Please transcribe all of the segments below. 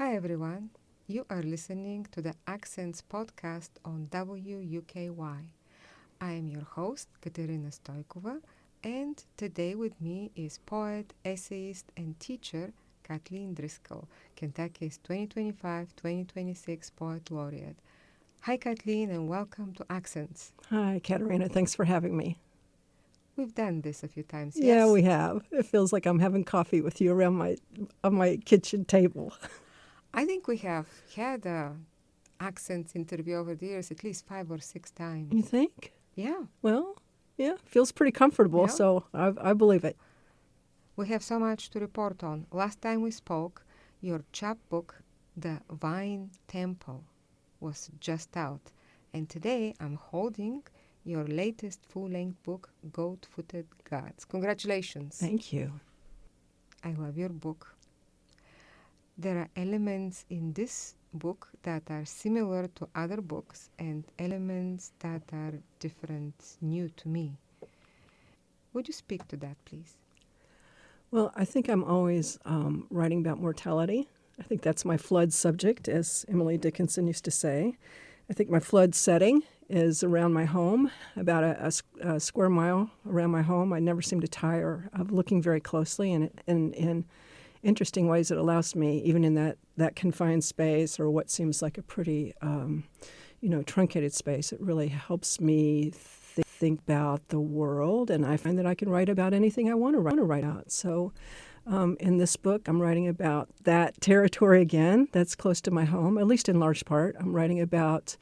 Hi everyone, you are listening to the Accents podcast on WUKY. I am your host, Katerina Stoykova, and today with me is poet, essayist, and teacher Kathleen Driskell, Kentucky's 2025-2026 Poet Laureate. Hi Kathleen and welcome to Accents. Hi, Katerina. Thanks for having me. We've done this a few times, yes? Yeah, we have. It feels like I'm having coffee with you around my kitchen table. I think we have had Accents interview over the years at least 5 or 6 times. You think? Yeah. Well, yeah, feels pretty comfortable, Yeah. so I believe it. We have so much to report on. Last time we spoke, your chapbook, The Vine Temple, was just out. And today I'm holding your latest full-length book, Goat-Footed Gods. Congratulations. Thank you. I love your book. There are elements in this book that are similar to other books and elements that are different, new to me. Would you speak to that, please? Well, I think I'm always writing about mortality. I think that's my flood subject, as Emily Dickinson used to say. I think my flood setting is around my home, about a square mile around my home. I never seem to tire of looking very closely, and in interesting ways it allows me, even in that confined space or what seems like a pretty, truncated space, it really helps me think about the world, and I find that I can write about anything I want to write about. So in this book, I'm writing about that territory again that's close to my home, at least in large part. I'm writing about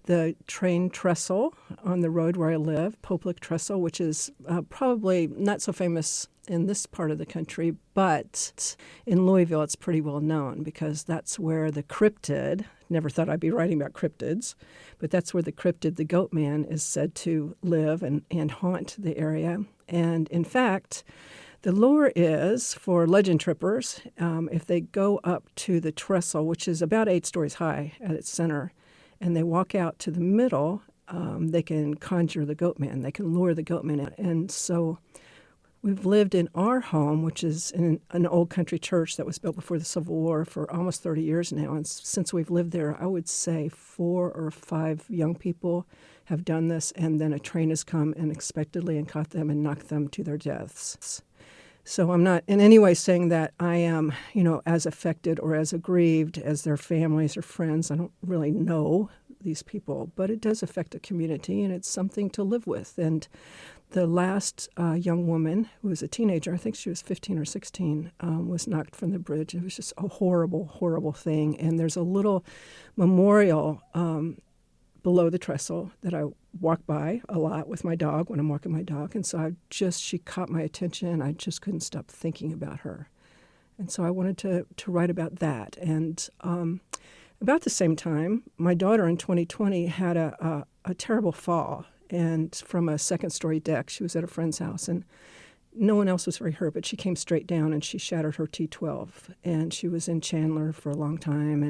the train trestle on the road where I live, Poplick Trestle, which is probably not so famous in this part of the country, but in Louisville it's pretty well known because that's where the cryptid, never thought I'd be writing about cryptids, but that's where the cryptid, the goat man, is said to live and haunt the area. And in fact, the lure is for legend trippers, if they go up to the trestle, which is about 8 stories high at its center, and they walk out to the middle, they can conjure the goat man. They can lure the goat man out. And so we've lived in our home, which is in an old country church that was built before the Civil War, for almost 30 years now. And since we've lived there, I would say 4 or 5 young people have done this, and then a train has come unexpectedly and caught them and knocked them to their deaths. So I'm not in any way saying that I am, as affected or as aggrieved as their families or friends. I don't really know these people, but it does affect the community, and it's something to live with. And the last young woman, who was a teenager, I think she was 15 or 16, was knocked from the bridge. It was just a horrible, horrible thing. And there's a little memorial below the trestle that I walk by a lot with my dog when I'm walking my dog. And so she caught my attention, and I just couldn't stop thinking about her. And so I wanted to write about that. And about the same time, my daughter in 2020 had a terrible fall, and from a 2nd-story deck. She was at a friend's house, and no one else was very hurt, but she came straight down, and she shattered her T12. And she was in Chandler for a long time,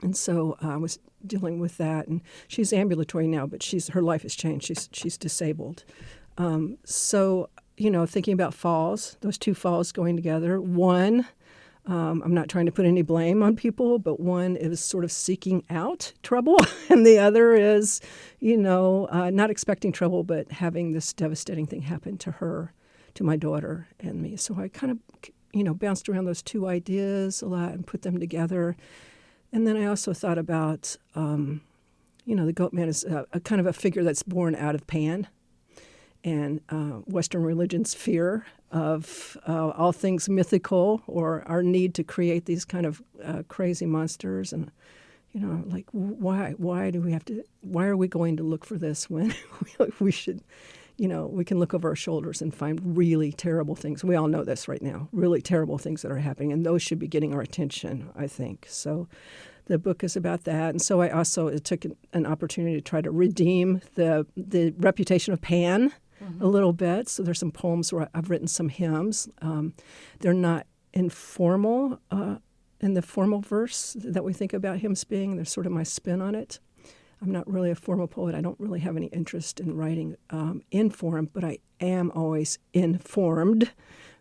and so I was dealing with that. And she's ambulatory now, but her life has changed. She's disabled. So thinking about falls, those 2 falls going together. One, I'm not trying to put any blame on people, but one is sort of seeking out trouble, and the other is, not expecting trouble, but having this devastating thing happen to her, to my daughter and me. So I kind of, bounced around those 2 ideas a lot and put them together. And then I also thought about, the goat man is a kind of a figure that's born out of Pan and Western religion's fear of all things mythical, or our need to create these kind of crazy monsters. And, why are we going to look for this when we should, we can look over our shoulders and find really terrible things. We all know this right now, really terrible things that are happening, and those should be getting our attention, I think. So the book is about that. And so I also took an opportunity to try to redeem the reputation of Pan a little bit. So there's some poems where I've written some hymns. They're not informal in the formal verse that we think about hymns being. They're sort of my spin on it. I'm not really a formal poet. I don't really have any interest in writing in form, but I am always informed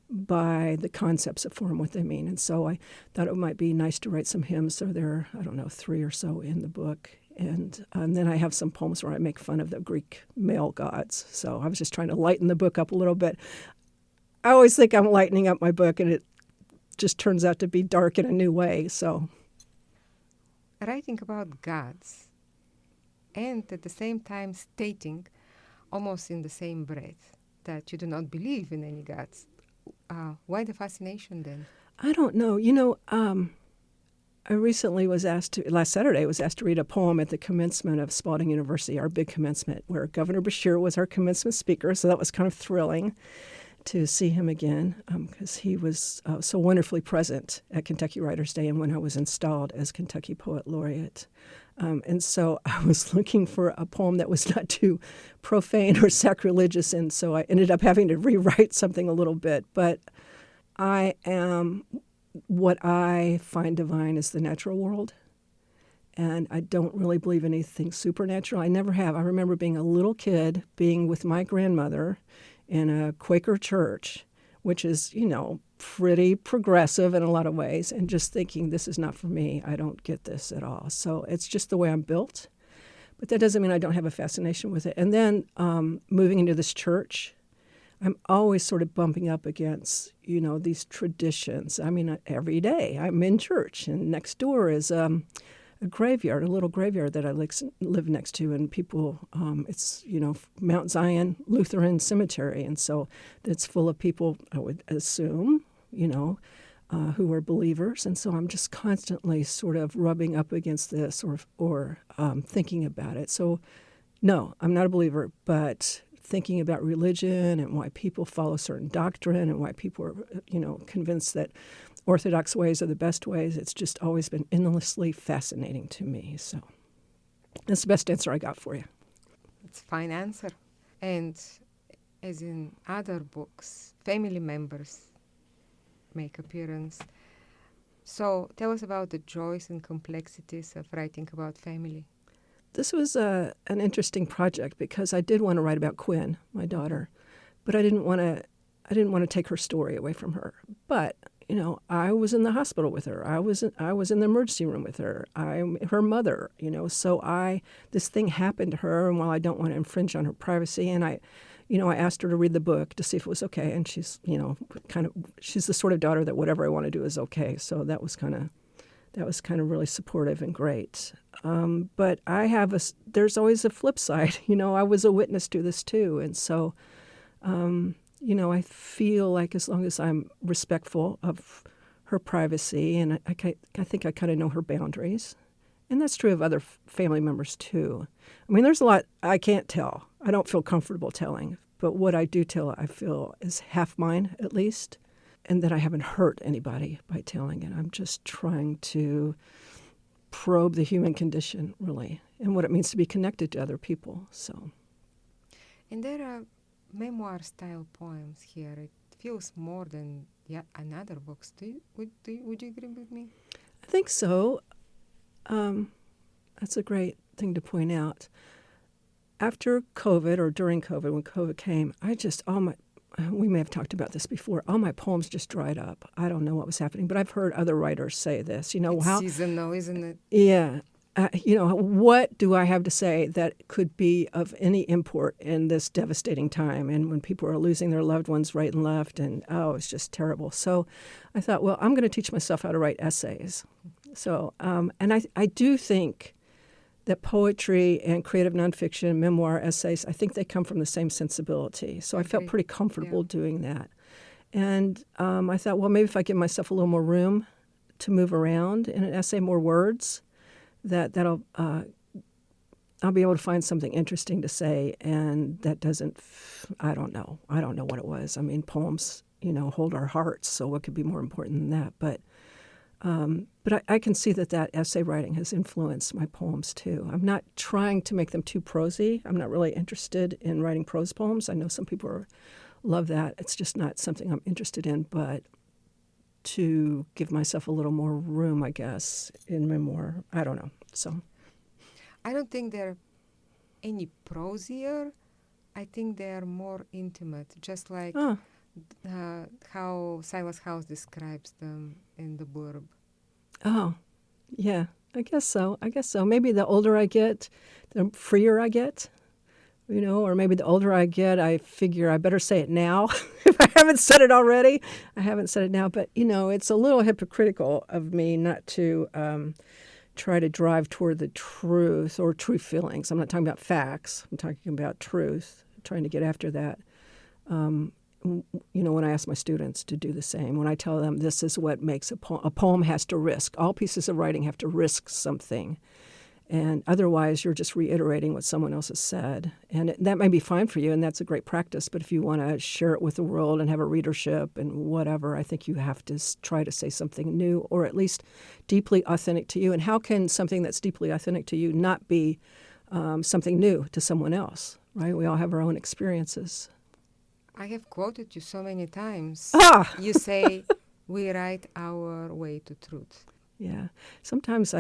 by the concepts that form what they mean. And so I thought it might be nice to write some hymns. So there are, I don't know, 3 or so in the book. And then I have some poems where I make fun of the Greek male gods. So I was just trying to lighten the book up a little bit. I always think I'm lightening up my book, and it just turns out to be dark in a new way. So Writing about gods and at the same time stating almost in the same breath that you do not believe in any gods. Why the fascination then? I don't know. I recently last Saturday, was asked to read a poem at the commencement of Spalding University, our big commencement, where Governor Bashir was our commencement speaker. So that was kind of thrilling to see him again, because he was so wonderfully present at Kentucky Writers' Day and when I was installed as Kentucky Poet Laureate. And so I was looking for a poem that was not too profane or sacrilegious, and so I ended up having to rewrite something a little bit. But what I find divine is the natural world, and I don't really believe in anything supernatural. I never have. I remember being a little kid, being with my grandmother in a Quaker church, which is, pretty progressive in a lot of ways, and just thinking, this is not for me. I don't get this at all. So it's just the way I'm built. But that doesn't mean I don't have a fascination with it. And then moving into this church, I'm always sort of bumping up against, these traditions. I mean, every day I'm in church, and next door is a graveyard, a little graveyard that I live next to, and people, it's, Mount Zion Lutheran Cemetery, and so it's full of people, I would assume, who are believers, and so I'm just constantly sort of rubbing up against this or thinking about it. So, no, I'm not a believer, but thinking about religion and why people follow certain doctrine and why people are, convinced that Orthodox ways are the best ways. It's just always been endlessly fascinating to me. So that's the best answer I got for you. It's a fine answer. And as in other books, family members make appearance. So tell us about the joys and complexities of writing about family. This was an interesting project because I did want to write about Quinn, my daughter, but I didn't want to take her story away from her. But I was in the hospital with her. I was in the emergency room with her. I'm her mother. So this thing happened to her, and while I don't want to infringe on her privacy, and I asked her to read the book to see if it was okay, and she's she's the sort of daughter that whatever I want to do is okay. So that was kind of really supportive and great. But there's always a flip side. I was a witness to this too, and so. I feel like as long as I'm respectful of her privacy, and I think I kind of know her boundaries, and that's true of other family members too. I mean, there's a lot I can't tell. I don't feel comfortable telling, but what I do tell, I feel is half mine at least, and that I haven't hurt anybody by telling it. I'm just trying to probe the human condition, really, and what it means to be connected to other people. So, and there are memoir-style poems here. It feels more than another books. Would you agree with me? I think so. That's a great thing to point out. After COVID or during COVID, when COVID came, we may have talked about this before, all my poems just dried up. I don't know what was happening, but I've heard other writers say this. It's seasonal, isn't it? Yeah. What do I have to say that could be of any import in this devastating time? And when people are losing their loved ones right and left, and it's just terrible. So I thought, well, I'm going to teach myself how to write essays. So, and I do think that poetry and creative nonfiction, memoir, essays, I think they come from the same sensibility. So I felt pretty comfortable doing that. And I thought, well, maybe if I give myself a little more room to move around in an essay, more words, that'll I'll be able to find something interesting to say, and that doesn't. I don't know what it was. I mean, poems, hold our hearts. So what could be more important than that? But I can see that essay writing has influenced my poems too. I'm not trying to make them too prosy. I'm not really interested in writing prose poems. I know some people love that. It's just not something I'm interested in. But to give myself a little more room, I guess, in memoir. I don't know. So I don't think they're any prosier. I think they're more intimate, just like how Silas House describes them in the blurb. Oh, yeah, I guess so. Maybe the older I get, the freer I get, or maybe the older I get, I figure I better say it now. If I haven't said it already, I haven't said it now. But, it's a little hypocritical of me not to try to drive toward the truth or true feelings. I'm not talking about facts. I'm talking about truth, trying to get after that. When I ask my students to do the same, when I tell them this is what makes a poem has to risk. All pieces of writing have to risk something. And otherwise, you're just reiterating what someone else has said. And that may be fine for you, and that's a great practice. But if you want to share it with the world and have a readership and whatever, I think you have to try to say something new or at least deeply authentic to you. And how can something that's deeply authentic to you not be something new to someone else, right? We all have our own experiences. I have quoted you so many times. Ah! You say, we write our way to truth. Yeah. Sometimes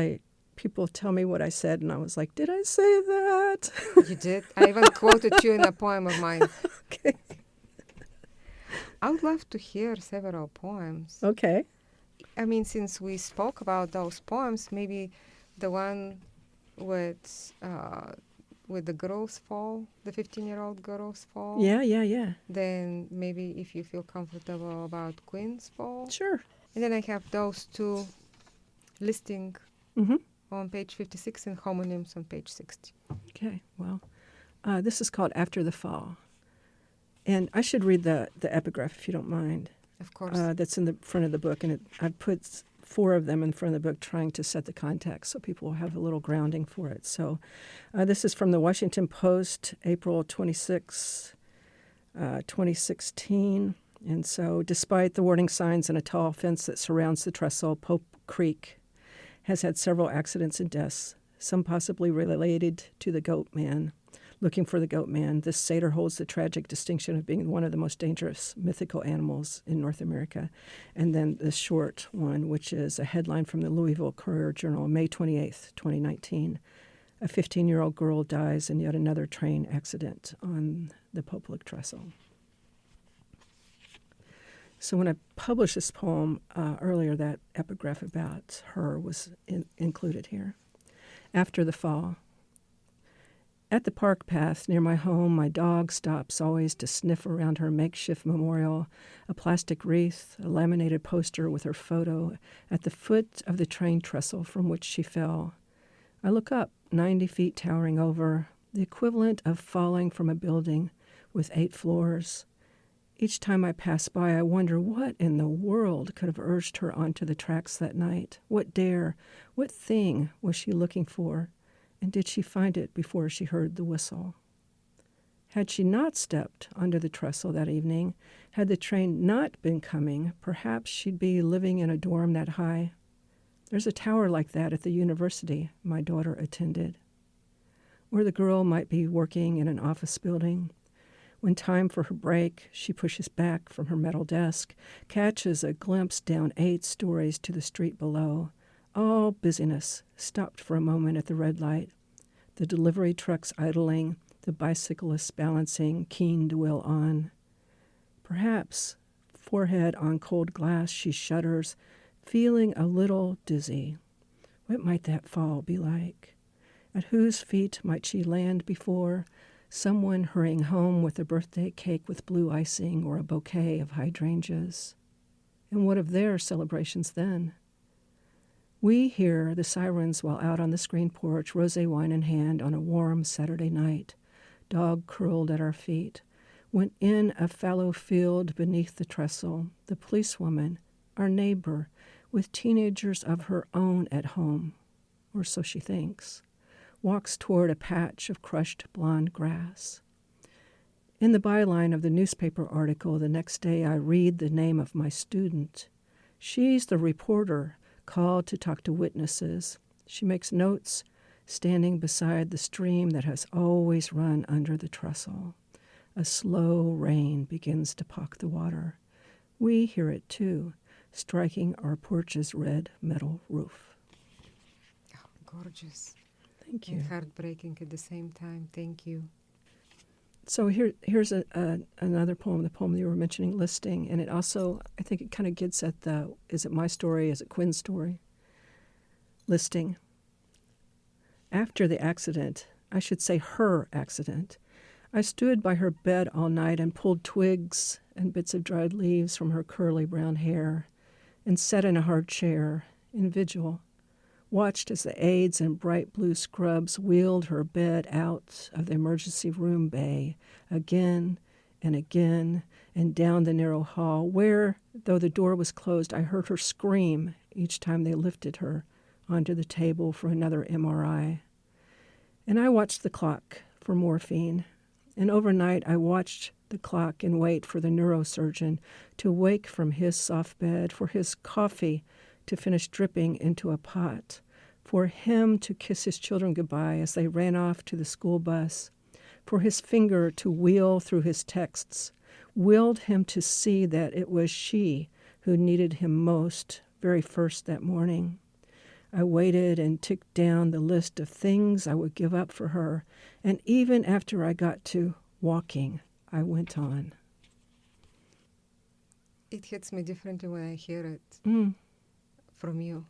people tell me what I said, and I was like, did I say that? You did. I even quoted you in a poem of mine. Okay. I would love to hear several poems. Okay. I mean, since we spoke about those poems, maybe the one with the girls' fall, the 15-year-old girls' fall. Yeah. Then maybe if you feel comfortable about Queen's fall. Sure. And then I have those two listing on page 56 and homonyms on page 60. Okay, well, this is called After the Fall. And I should read the epigraph, if you don't mind. Of course. That's in the front of the book, and I've put 4 of them in front of the book trying to set the context so people will have a little grounding for it. So this is from the Washington Post, April 26, 2016. And so despite the warning signs and a tall fence that surrounds the trestle, Pope Creek has had several accidents and deaths, some possibly related to the goat man. Looking for the goat man, this satyr holds the tragic distinction of being one of the most dangerous mythical animals in North America. And then the short one, which is a headline from the Louisville Courier-Journal, May 28th, 2019. A 15-year-old girl dies in yet another train accident on the Poplick Trestle. So when I published this poem earlier, that epigraph about her was included here. After the fall. At the park path near my home, my dog stops always to sniff around her makeshift memorial, a plastic wreath, a laminated poster with her photo at the foot of the train trestle from which she fell. I look up, 90 feet towering over, the equivalent of falling from a building with 8 floors. Each time I pass by, I wonder what in the world could have urged her onto the tracks that night. What dare, what thing was she looking for? And did she find it before she heard the whistle? Had she not stepped onto the trestle that evening, had the train not been coming, perhaps she'd be living in a dorm that high. There's a tower like that at the university my daughter attended. Or the girl might be working in an office building. When time for her break, she pushes back from her metal desk, catches a glimpse down 8 stories to the street below. All busyness, stopped for a moment at the red light. The delivery trucks idling, the bicyclists balancing, keen to will on. Perhaps, forehead on cold glass, she shudders, feeling a little dizzy. What might that fall be like? At whose feet might she land before? Someone hurrying home with a birthday cake with blue icing or a bouquet of hydrangeas. And what of their celebrations then? We hear the sirens while out on the screen porch, rosé wine in hand on a warm Saturday night, dog curled at our feet. When in a fallow field beneath the trestle, the policewoman, our neighbor, with teenagers of her own at home, or so she thinks, walks toward a patch of crushed blonde grass. In the byline of the newspaper article the next day, I read the name of my student. She's the reporter called to talk to witnesses. She makes notes, standing beside the stream that has always run under the trestle. A slow rain begins to pock the water. We hear it too, striking our porch's red metal roof. Oh, gorgeous. Thank you. And heartbreaking at the same time. Thank you. So here's another poem, the poem you were mentioning, Listing, and it also, I think it kind of gets at the, is it my story, is it Quinn's story? Listing. After the accident, I should say her accident, I stood by her bed all night and pulled twigs and bits of dried leaves from her curly brown hair and sat in a hard chair in vigil, watched as the aides in bright blue scrubs wheeled her bed out of the emergency room bay again and again and down the narrow hall where, though the door was closed, I heard her scream each time they lifted her onto the table for another MRI. And I watched the clock for morphine. And overnight I watched the clock and wait for the neurosurgeon to wake from his soft bed, for his coffee to finish dripping into a pot, for him to kiss his children goodbye as they ran off to the school bus, for his finger to wheel through his texts, willed him to see that it was she who needed him most, very first that morning. I waited and ticked down the list of things I would give up for her, and even after I got to walking, I went on. It hits me differently when I hear it from you.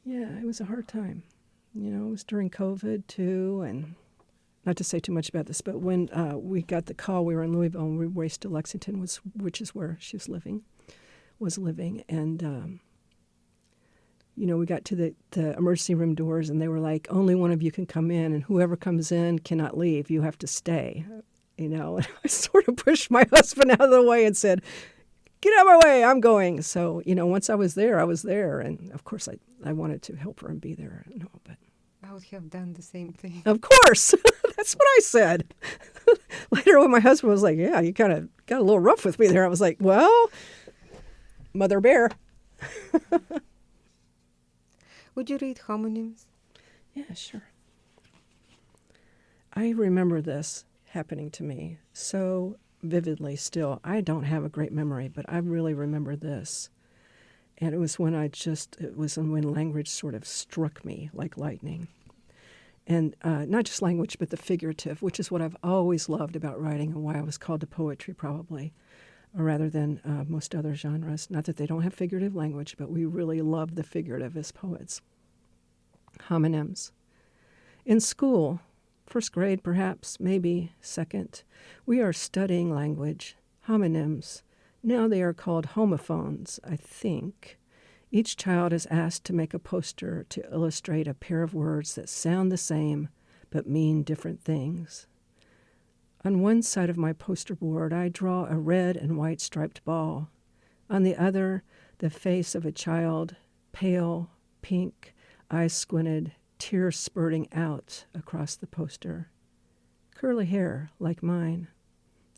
Yeah, it was a hard time. You know, it was during COVID, too, and not to say too much about this, but when we got the call, we were in Louisville, and we raced to Lexington, which is where she was living, and you know, we got to the emergency room doors, and they were like, only one of you can come in, and whoever comes in cannot leave. You have to stay, you know. And I sort of pushed my husband out of the way and said, get out of my way, I'm going. So, you know, once I was there. And, of course, I wanted to help her and be there. No, but I would have done the same thing. Of course. That's what I said. Later, when my husband was like, yeah, you kind of got a little rough with me there, I was like, well, Mother Bear. Would you read homonyms? Yeah, sure. I remember this happening to me so vividly still. I don't have a great memory, but I really remember this. And it was when when language sort of struck me like lightning. And not just language, but the figurative, which is what I've always loved about writing and why I was called to poetry probably, rather than most other genres. Not that they don't have figurative language, but we really love the figurative as poets. Homonyms. In school, first grade perhaps, maybe second, we are studying language, homonyms. Now they are called homophones, I think. Each child is asked to make a poster to illustrate a pair of words that sound the same but mean different things. On one side of my poster board, I draw a red and white striped ball. On the other, the face of a child, pale, pink, eyes squinted, tears spurting out across the poster. Curly hair, like mine.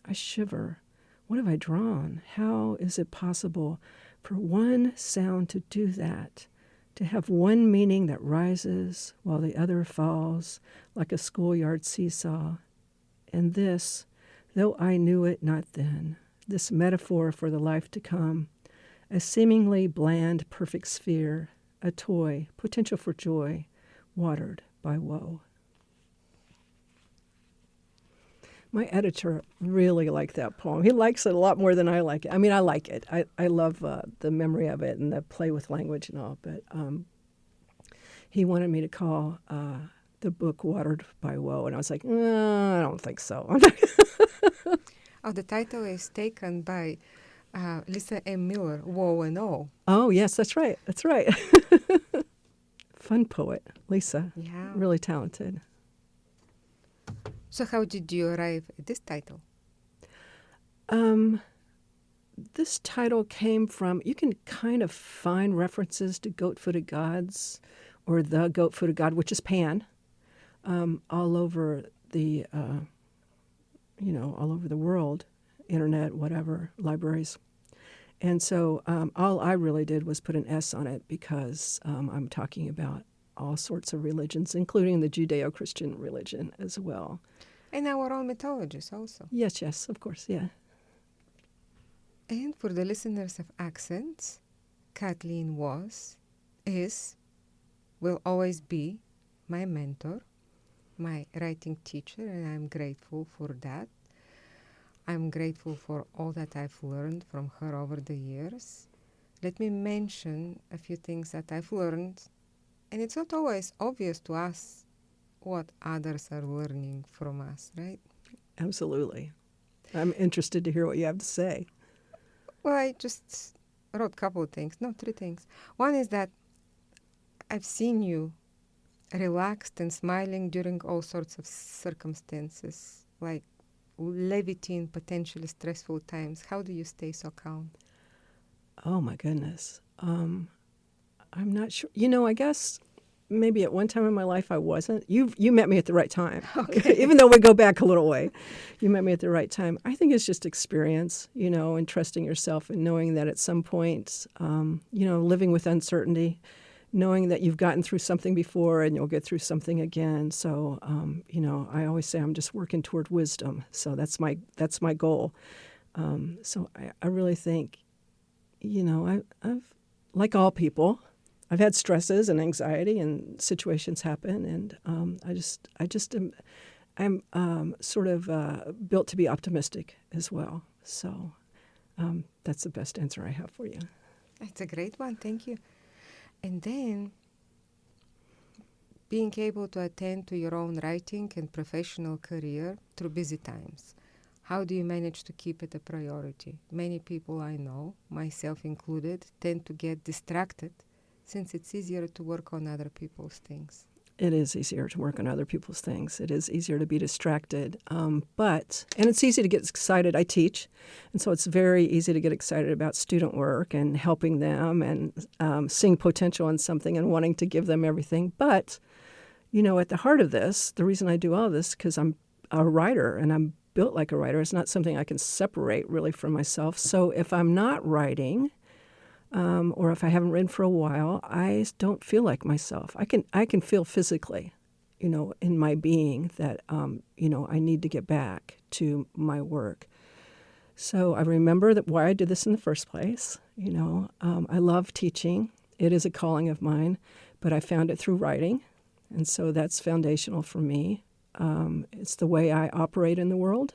I shiver. What have I drawn? How is it possible for one sound to do that, to have one meaning that rises while the other falls like a schoolyard seesaw? And this, though I knew it not then, this metaphor for the life to come, a seemingly bland, perfect sphere, a toy, potential for joy, watered by woe. My editor really liked that poem. He likes it a lot more than I like it. I mean, I like it. I love the memory of it and the play with language and all, but he wanted me to call the book Watered by Woe, and I was like, I don't think so. Oh, the title is taken by Lisa M. Miller, Woe and Oh. Oh, yes, that's right. That's right. Fun poet, Lisa. Yeah. Really talented. So how did you arrive at this title? This title came from, you can kind of find references to goat-footed gods or the goat-footed god, which is Pan, all over the, all over the world, internet, whatever, libraries. And so all I really did was put an S on it because I'm talking about all sorts of religions, including the Judeo-Christian religion as well. And our own mythologies also. Yes, of course, yeah. And for the listeners of Accents, Kathleen was, is, will always be my mentor. my writing teacher, and I'm grateful for that. I'm grateful for all that I've learned from her over the years. Let me mention a few things that I've learned, and it's not always obvious to us what others are learning from us, right? Absolutely. I'm interested to hear what you have to say. Well, I just wrote a couple of things, no, three things. One is that I've seen you relaxed and smiling during all sorts of circumstances, like levity in potentially stressful times. How do you stay so calm? Oh, my goodness. I'm not sure. I guess maybe at one time in my life I wasn't. You met me at the right time. Okay. Even though we go back a little way, you met me at the right time. I think it's just experience, and trusting yourself and knowing that at some point, living with uncertainty, knowing that you've gotten through something before and you'll get through something again. So, I always say I'm just working toward wisdom. So that's my goal. So I really think, I've like all people, I've had stresses and anxiety and situations happen, and I'm sort of built to be optimistic as well. So that's the best answer I have for you. It's a great one. Thank you. And then being able to attend to your own writing and professional career through busy times. How do you manage to keep it a priority? Many people I know, myself included, tend to get distracted since it's easier to work on other people's things. It is easier to work on other people's things. It is easier to be distracted. And it's easy to get excited. I teach, and so it's very easy to get excited about student work and helping them and seeing potential in something and wanting to give them everything. But, at the heart of this, the reason I do all this, because I'm a writer and I'm built like a writer. It's not something I can separate really from myself. So if I'm not writing, or if I haven't written for a while, I don't feel like myself. I can feel physically, in my being that, I need to get back to my work. So I remember that why I did this in the first place. I love teaching. It is a calling of mine, but I found it through writing, and so that's foundational for me. It's the way I operate in the world.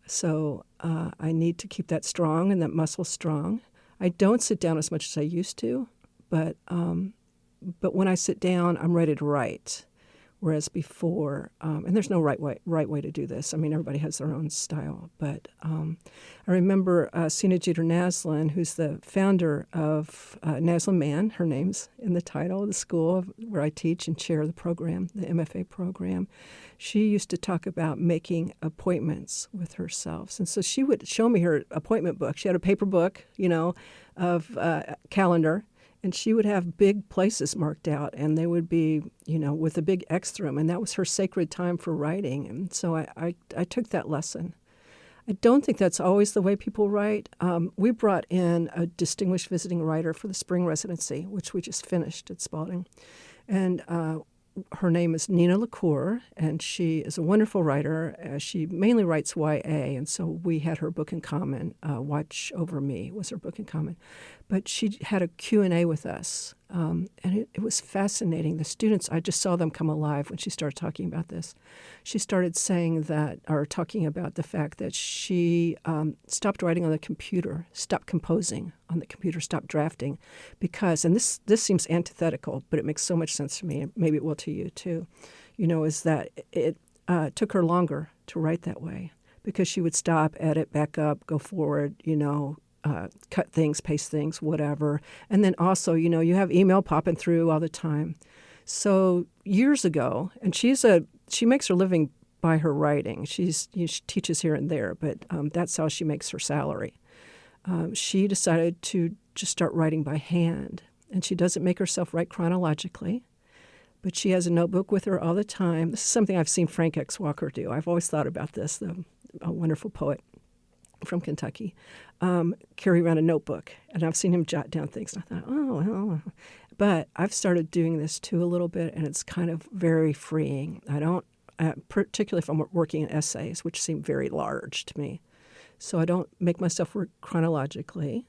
So I need to keep that strong and that muscle strong. I don't sit down as much as I used to, but when I sit down, I'm ready to write. Whereas before, and there's no right way to do this. I mean, everybody has their own style. But I remember Sina Jeter-Naslin, who's the founder of Naslin Man, her name's in the title of the school where I teach and chair the program, the MFA program. She used to talk about making appointments with herself. And so she would show me her appointment book. She had a paper book, of calendar. And she would have big places marked out, and they would be, with a big X through them. And that was her sacred time for writing. And so I took that lesson. I don't think that's always the way people write. We brought in a distinguished visiting writer for the spring residency, which we just finished at Spalding. And her name is Nina LaCour, and she is a wonderful writer. She mainly writes YA, and so we had her book in common. Watch Over Me was her book in common. But she had a Q&A with us, and it was fascinating. The students, I just saw them come alive when she started talking about this. She started talking about the fact that she stopped writing on the computer, stopped composing on the computer, stopped drafting, because, and this seems antithetical, but it makes so much sense to me, and maybe it will to you too, is that it took her longer to write that way, because she would stop, edit, back up, go forward, cut things, paste things, whatever. And then also, you have email popping through all the time. So years ago, and she makes her living by her writing. She teaches here and there, but that's how she makes her salary. She decided to just start writing by hand. And she doesn't make herself write chronologically, but she has a notebook with her all the time. This is something I've seen Frank X. Walker do. I've always thought about this, a wonderful poet from Kentucky, carry around a notebook. And I've seen him jot down things. And I thought, oh, well. But I've started doing this too a little bit, and it's kind of very freeing. I don't, particularly if I'm working in essays, which seem very large to me. So I don't make myself work chronologically.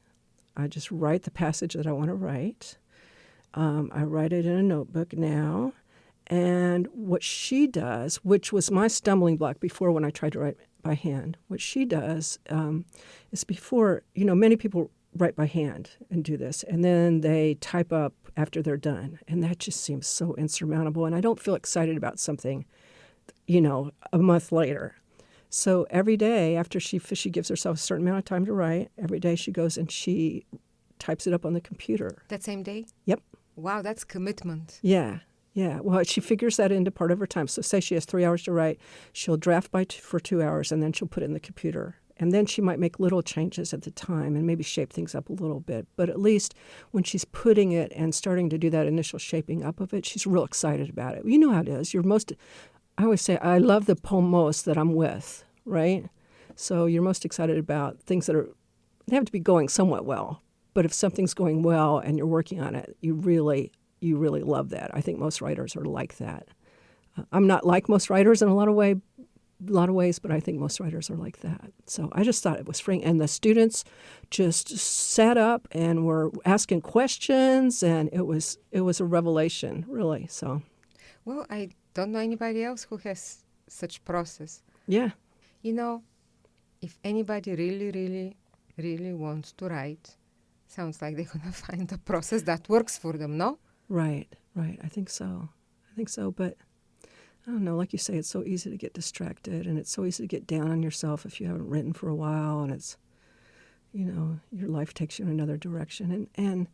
I just write the passage that I want to write. I write it in a notebook now. And what she does, which was my stumbling block before when I tried to write by hand, what she does is before, many people write by hand and do this, and then they type up after they're done. And that just seems so insurmountable. And I don't feel excited about something, a month later. So every day after she gives herself a certain amount of time to write, every day she goes and she types it up on the computer. That same day? Yep. Wow, that's commitment. Yeah. Yeah. Well, she figures that into part of her time. So say she has 3 hours to write, she'll draft for 2 hours, and then she'll put it in the computer. And then she might make little changes at the time and maybe shape things up a little bit. But at least when she's putting it and starting to do that initial shaping up of it, she's real excited about it. You know how it is. I always say, I love the poem most that I'm with, right? So you're most excited about things that they have to be going somewhat well. But if something's going well and you're working on it, you really love that. I think most writers are like that. I'm not like most writers in a lot of ways, but I think most writers are like that. So I just thought it was freeing. And the students just sat up and were asking questions, and it was a revelation, really. So, well, I don't know anybody else who has such process. Yeah. If anybody really, really, really wants to write, sounds like they're going to find a process that works for them, no? Right. I think so. But I don't know, like you say, it's so easy to get distracted, and it's so easy to get down on yourself if you haven't written for a while, and it's, your life takes you in another direction. And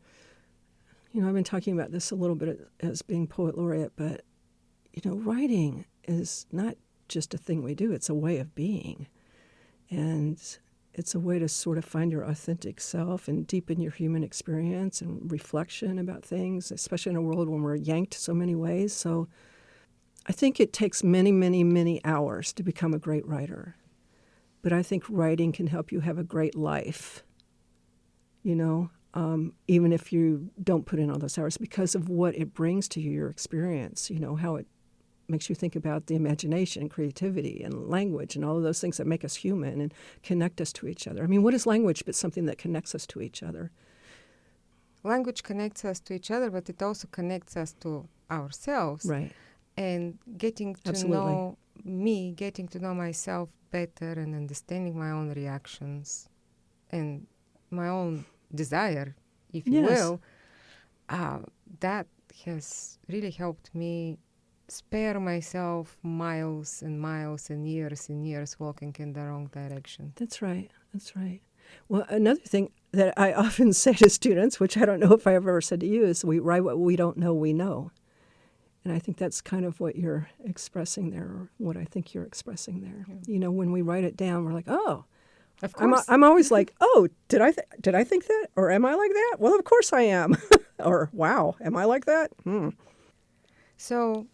I've been talking about this a little bit as being poet laureate, but, writing is not just a thing we do, it's a way of being. And it's a way to sort of find your authentic self and deepen your human experience and reflection about things, especially in a world when we're yanked so many ways. So I think it takes many, many, many hours to become a great writer. But I think writing can help you have a great life, even if you don't put in all those hours, because of what it brings to you, your experience, how it makes you think about the imagination and creativity and language and all of those things that make us human and connect us to each other. I mean, what is language but something that connects us to each other? Language connects us to each other, but it also connects us to ourselves. Right. And getting to know me, getting to know myself better and understanding my own reactions and my own desire, if you will, that has really helped me spare myself miles and miles and years walking in the wrong direction. That's right. Well, another thing that I often say to students, which I don't know if I ever said to you, is we write what we don't know we know. And I think that's kind of what you're expressing there, or what I think you're expressing there. Yeah. When we write it down, we're like, oh. Of course. I'm always like, oh, did I think that? Or am I like that? Well, of course I am. Or, wow, am I like that? So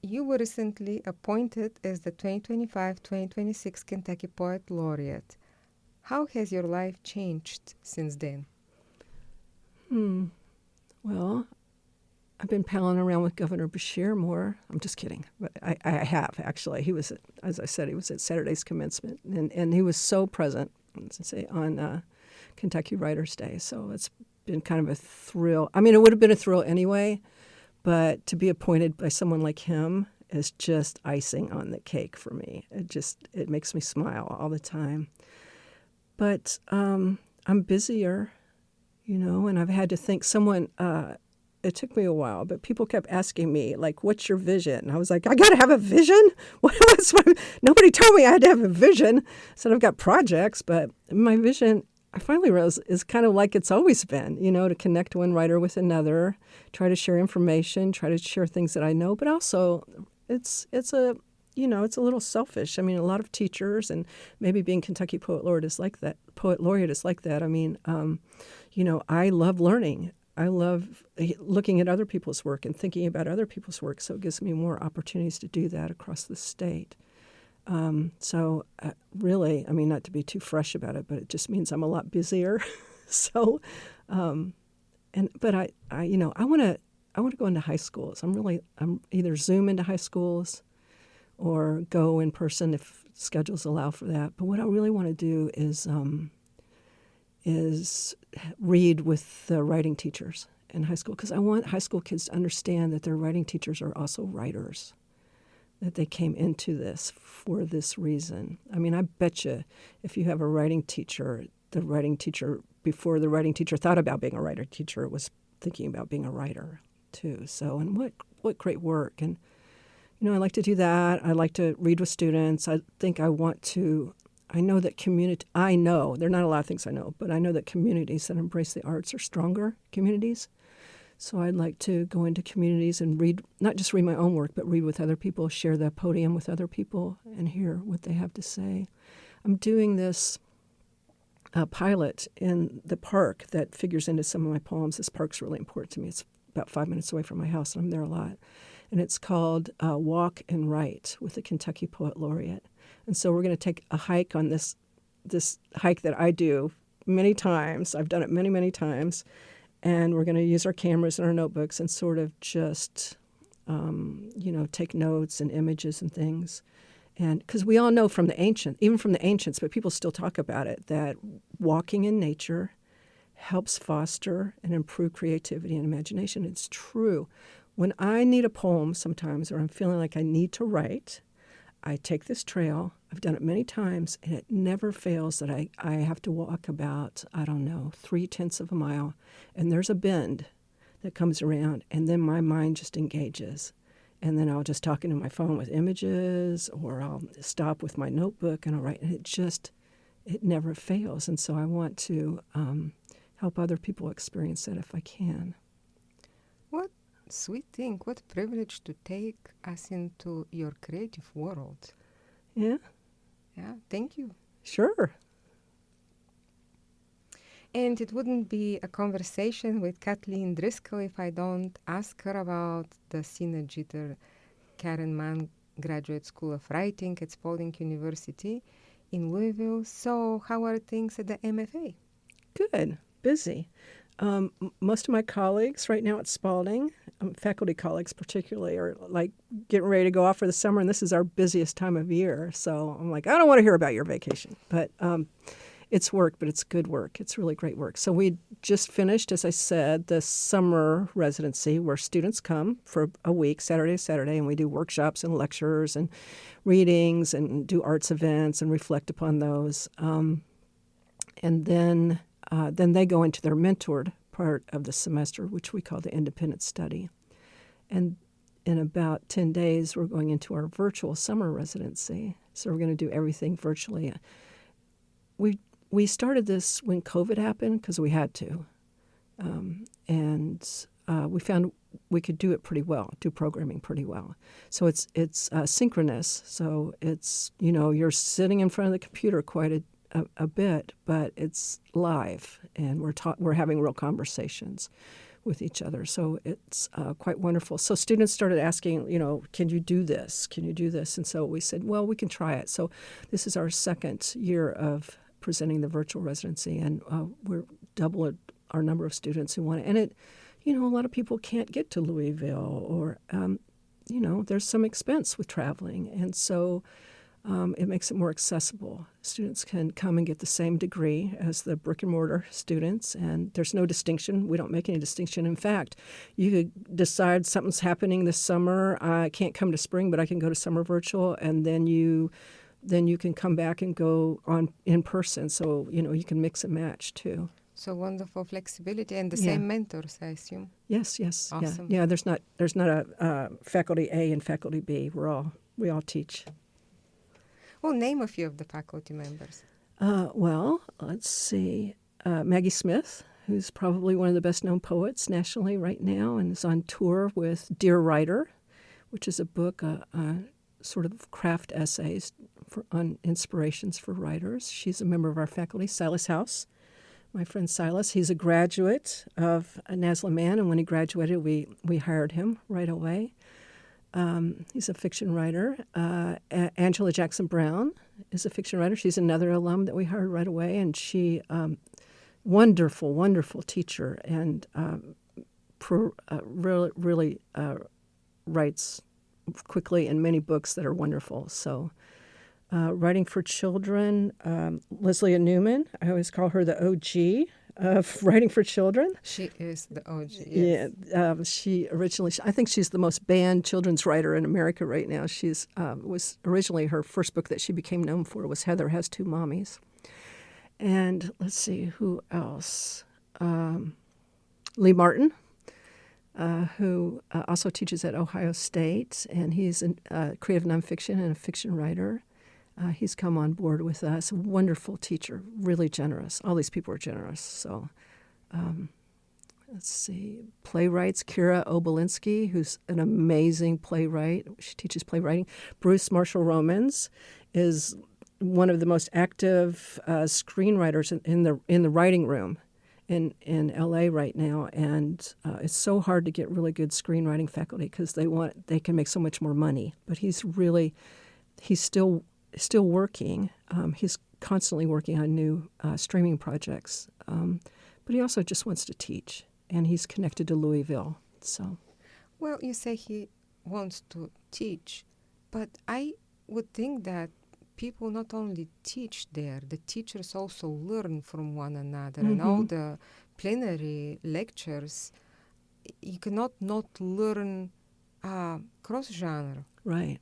you were recently appointed as the 2025-2026 Kentucky Poet Laureate. How has your life changed since then? Well, I've been palling around with Governor Beshear more. I'm just kidding. But I have, actually. He was, as I said, he was at Saturday's commencement. And he was so present, on Kentucky Writers' Day. So it's been kind of a thrill. I mean, it would have been a thrill anyway. But to be appointed by someone like him is just icing on the cake for me. It makes me smile all the time. But I'm busier, and I've had to think it took me a while, but people kept asking me, like, what's your vision? And I was like, I got to have a vision? Nobody told me I had to have a vision. I said, I've got projects, but my vision, I finally realized, is kind of like it's always been, to connect one writer with another, try to share information, try to share things that I know, but also it's a little selfish. I mean, a lot of teachers, and maybe being Kentucky Poet Laureate is like that. I mean, I love learning. I love looking at other people's work and thinking about other people's work, so it gives me more opportunities to do that across the state. So really, I mean, not to be too fresh about it, but it just means I'm a lot busier. So, but I want to go into high schools. I'm either Zoom into high schools or go in person if schedules allow for that. But what I really want to do is read with the writing teachers in high school because I want high school kids to understand that their writing teachers are also writers, that they came into this for this reason. I mean, I bet you if you have a writing teacher, the writing teacher, before the writing teacher thought about being a writer teacher, was thinking about being a writer too. So, and what great work. And, I like to do that. I like to read with students. I think I know that there are not a lot of things I know, but I know that communities that embrace the arts are stronger communities. So I'd like to go into communities and read, not just read my own work, but read with other people, share the podium with other people, and hear what they have to say. I'm doing this pilot in the park that figures into some of my poems. This park's really important to me. It's about 5 minutes away from my house, and I'm there a lot. And it's called Walk and Write with the Kentucky Poet Laureate. And so we're going to take a hike on this hike that I do many times. I've done it many, many times. And we're going to use our cameras and our notebooks and sort of just, take notes and images and things. And because we all know even from the ancients, but people still talk about it, that walking in nature helps foster and improve creativity and imagination. It's true. When I need a poem sometimes, or I'm feeling like I need to write, I take this trail. I've done it many times, and it never fails that I have to walk about, 3/10 of a mile, and there's a bend that comes around, and then my mind just engages. And then I'll just talk into my phone with images, or I'll stop with my notebook and I'll write, and it never fails. And so I want to help other people experience that if I can. What sweet thing, what privilege to take us into your creative world. Yeah. Yeah, thank you. Sure. And it wouldn't be a conversation with Kathleen Driskell if I don't ask her about the Jeter Karen Mann Graduate School of Writing at Spalding University in Louisville. So how are things at the MFA? Good. Busy. Most of my colleagues right now at Spalding, faculty colleagues particularly, are like getting ready to go off for the summer, and this is our busiest time of year. So I'm like, I don't want to hear about your vacation. But it's work, but it's good work. It's really great work. So we just finished, as I said, the summer residency where students come for a week, Saturday to Saturday, and we do workshops and lectures and readings and do arts events and reflect upon those. And then they go into their mentored part of the semester, which we call the independent study. And in about 10 days, we're going into our virtual summer residency. So we're going to do everything virtually. We started this when COVID happened because we had to. And we found we could do it pretty well, do programming pretty well. So it's synchronous. So it's, you're sitting in front of the computer quite a bit, but it's live, and we're having real conversations with each other. So it's quite wonderful. So students started asking, can you do this? Can you do this? And so we said, well, we can try it. So this is our second year of presenting the virtual residency, and we're double our number of students who want it. And it, a lot of people can't get to Louisville, or, there's some expense with traveling. And so it makes it more accessible. Students can come and get the same degree as the brick and mortar students, and there's no distinction. We don't make any distinction. In fact, you could decide something's happening this summer. I can't come to spring, but I can go to summer virtual, and then you can come back and go on in person. So, you can mix and match too. So wonderful flexibility, and the same mentors, I assume. Yes. Awesome. Yeah. There's not a faculty A and faculty B. We all teach. Well, name a few of the faculty members. Well, let's see. Maggie Smith, who's probably one of the best-known poets nationally right now, and is on tour with Dear Writer, which is a book, sort of craft essays on inspirations for writers. She's a member of our faculty. Silas House, my friend Silas, he's a graduate of Nasla Mann, and when he graduated, we hired him right away. He's a fiction writer. Angela Jackson Brown is a fiction writer. She's another alum that we hired right away, and she, wonderful, wonderful teacher, and really writes quickly in many books that are wonderful. So writing for children, Leslie Newman, I always call her the OG of writing for children. She is the OG, Yeah, yes. she originally, I think she's the most banned children's writer in America right now. She's was originally her first book that she became known for was Heather Has Two Mommies. And let's see, who else? Lee Martin, who also teaches at Ohio State, and he's a creative nonfiction and a fiction writer. He's come on board with us. Wonderful teacher, really generous. All these people are generous. So let's see, playwrights, Kira Obolinski, who's an amazing playwright. She teaches playwriting. Bruce Marshall Romans is one of the most active screenwriters in the writing room in LA right now, and it's so hard to get really good screenwriting faculty because they can make so much more money. But he's still working. He's constantly working on new streaming projects, but he also just wants to teach, and he's connected to Louisville. So, Well, you say he wants to teach, but I would think that people not only teach there, the teachers also learn from one another. And all the plenary lectures, you cannot not learn cross-genre. right.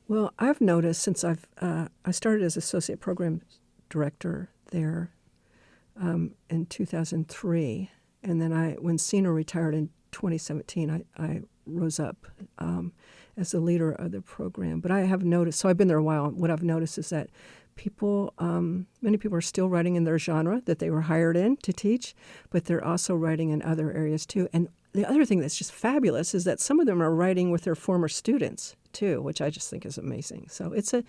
Well, I've noticed since I started as associate program director there in 2003, and then when Sina retired in 2017, I rose up as the leader of the program. But I have noticed, so I've been there a while, and what I've noticed is that many people are still writing in their genre that they were hired in to teach, but they're also writing in other areas too. And the other thing that's just fabulous is that some of them are writing with their former students too, which I just think is amazing. So it's a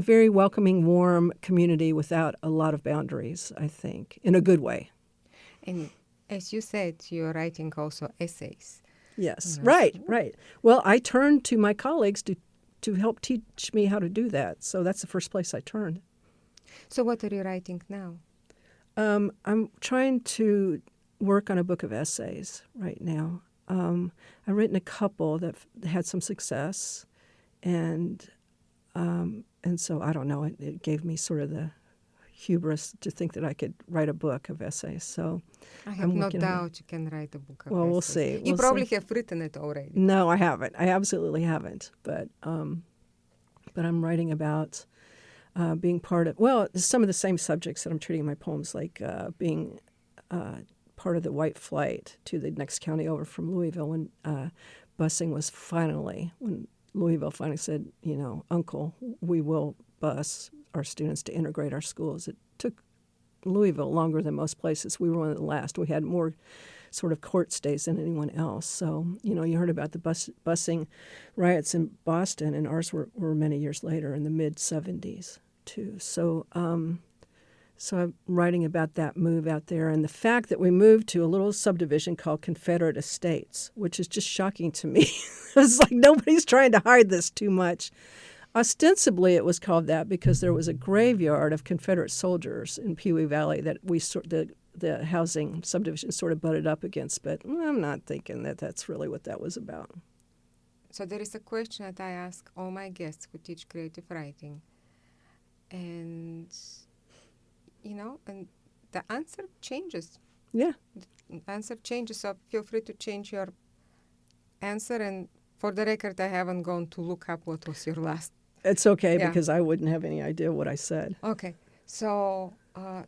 very welcoming, warm community without a lot of boundaries, I think, in a good way. And as you said, you're writing also essays. Yes, Yes. right. Well, I turned to my colleagues to help teach me how to do that. So that's the first place I turned. So what are you writing now? I'm trying to work on a book of essays right now. I've written a couple that had some success, and so I don't know. It gave me sort of the hubris to think that I could write a book of essays. So I have no doubt you can write a book of Well, we'll essays. see. You We'll probably see. have written it already. No, I haven't. I absolutely haven't. But I'm writing about being part of, well, some of the same subjects that I'm treating in my poems, like being part of the white flight to the next county over from Louisville when busing was when Louisville finally said, Uncle, we will bus our students to integrate our schools. It took Louisville longer than most places. We were one of the last. We had more sort of court stays than anyone else. So, you heard about the busing riots in Boston, and ours were many years later in the mid-'70s, too. So I'm writing about that move out there and the fact that we moved to a little subdivision called Confederate Estates, which is just shocking to me. It's like nobody's trying to hide this too much. Ostensibly, it was called that because there was a graveyard of Confederate soldiers in Pewee Valley that the housing subdivision sort of butted up against, but I'm not thinking that that's really what that was about. So there is a question that I ask all my guests who teach creative writing. And, and the answer changes. Yeah. The answer changes, so feel free to change your answer. And for the record, I haven't gone to look up what was your last. It's okay Yeah. because I wouldn't have any idea what I said. Okay. So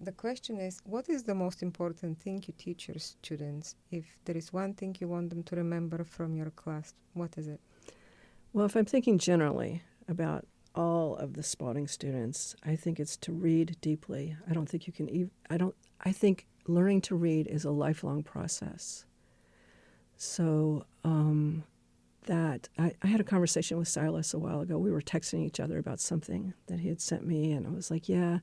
the question is, what is the most important thing you teach your students? If there is one thing you want them to remember from your class, what is it? Well, if I'm thinking generally about all of the spotting students, I think it's to read deeply. I don't think you can I think learning to read is a lifelong process. So that I had a conversation with Silas a while ago. We were texting each other about something that he had sent me, and I was like, yeah,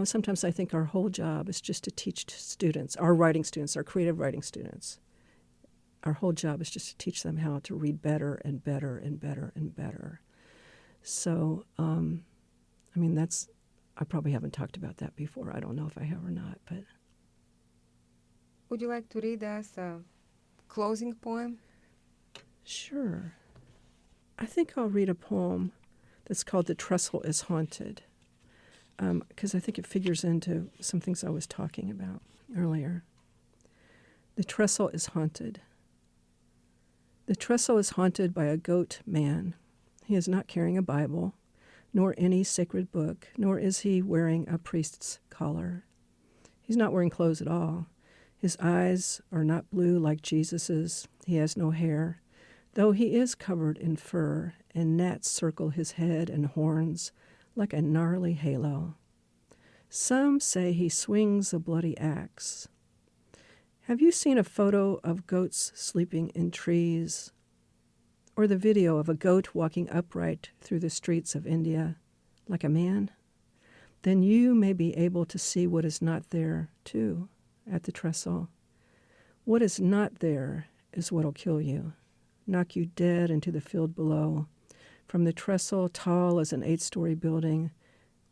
sometimes I think our whole job is just to teach students, our writing students, our creative writing students. Our whole job is just to teach them how to read better and better and better and better. So, I probably haven't talked about that before. I don't know if I have or not, but. Would you like to read us a closing poem? Sure. I think I'll read a poem that's called The Trestle is Haunted. because I think it figures into some things I was talking about earlier. The trestle is haunted. The trestle is haunted by a goat man. He is not carrying a Bible, nor any sacred book, nor is he wearing a priest's collar. He's not wearing clothes at all. His eyes are not blue like Jesus's. He has no hair, though he is covered in fur, and gnats circle his head and horns like a gnarly halo. Some say he swings a bloody axe. Have you seen a photo of goats sleeping in trees, or the video of a goat walking upright through the streets of India like a man? Then you may be able to see what is not there, too, at the trestle. What is not there is what'll kill you, knock you dead into the field below, from the trestle tall as an 8-story building,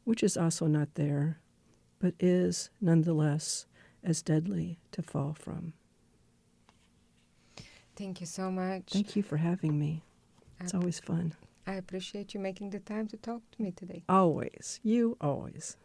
which is also not there, but is, nonetheless, as deadly to fall from. Thank you so much. Thank you for having me. It's always fun. I appreciate you making the time to talk to me today. Always. You always.